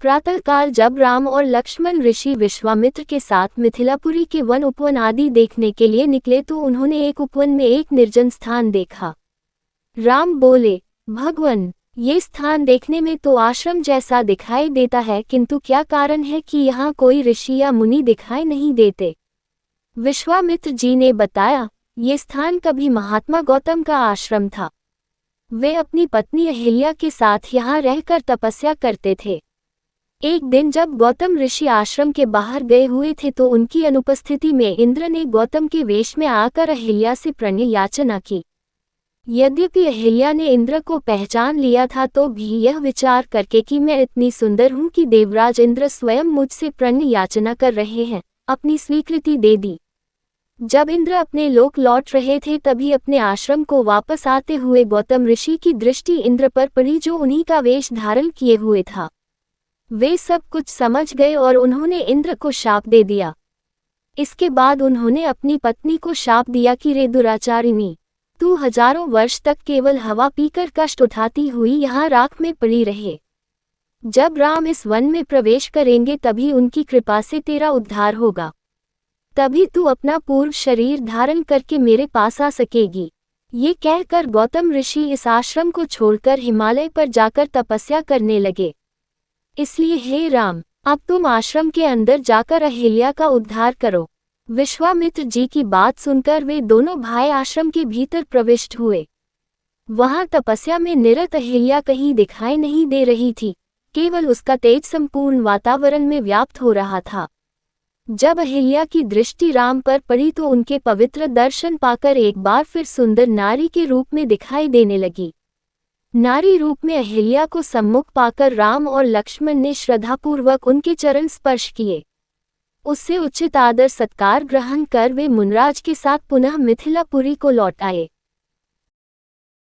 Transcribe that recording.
प्रातःकाल जब राम और लक्ष्मण ऋषि विश्वामित्र के साथ मिथिलापुरी के वन उपवन आदि देखने के लिए निकले तो उन्होंने एक उपवन में एक निर्जन स्थान देखा। राम बोले, भगवन, ये स्थान देखने में तो आश्रम जैसा दिखाई देता है, किंतु क्या कारण है कि यहाँ कोई ऋषि या मुनि दिखाई नहीं देते? विश्वामित्र जी ने बताया, ये स्थान कभी महात्मा गौतम का आश्रम था। वे अपनी पत्नी अहिल्या के साथ यहाँ रहकर तपस्या करते थे। एक दिन जब गौतम ऋषि आश्रम के बाहर गए हुए थे तो उनकी अनुपस्थिति में इंद्र ने गौतम के वेश में आकर अहिल्या से प्रणय याचना की। यद्यपि अहिल्या ने इंद्र को पहचान लिया था तो भी यह विचार करके कि मैं इतनी सुंदर हूँ कि देवराज इंद्र स्वयं मुझसे प्रणय याचना कर रहे हैं, अपनी स्वीकृति दे दी। जब इंद्र अपने लोक लौट रहे थे तभी अपने आश्रम को वापस आते हुए गौतम ऋषि की दृष्टि इंद्र पर पड़ी जो उन्हीं का वेश धारण किए हुए था। वे सब कुछ समझ गए और उन्होंने इंद्र को शाप दे दिया। इसके बाद उन्होंने अपनी पत्नी को शाप दिया कि रे दुराचारिणी, तू हजारों वर्ष तक केवल हवा पीकर कष्ट उठाती हुई यहाँ राख में पड़ी रहे। जब राम इस वन में प्रवेश करेंगे तभी उनकी कृपा से तेरा उद्धार होगा। तभी तू अपना पूर्व शरीर धारण करके मेरे पास आ सकेगी। ये कहकर गौतम ऋषि इस आश्रम को छोड़कर हिमालय पर जाकर तपस्या करने लगे। इसलिए हे राम, अब तुम आश्रम के अंदर जाकर अहिल्या का उद्धार करो। विश्वामित्र जी की बात सुनकर वे दोनों भाई आश्रम के भीतर प्रविष्ट हुए। वहां तपस्या में निरत अहिल्या कहीं दिखाई नहीं दे रही थी, केवल उसका तेज संपूर्ण वातावरण में व्याप्त हो रहा था। जब अहिल्या की दृष्टि राम पर पड़ी तो उनके पवित्र दर्शन पाकर एक बार फिर सुंदर नारी के रूप में दिखाई देने लगी। नारी रूप में अहिल्या को सम्मुख पाकर राम और लक्ष्मण ने श्रद्धापूर्वक उनके चरण स्पर्श किए। उससे उचित आदर सत्कार ग्रहण कर वे मुनराज के साथ पुनः मिथिलापुरी को लौट आए।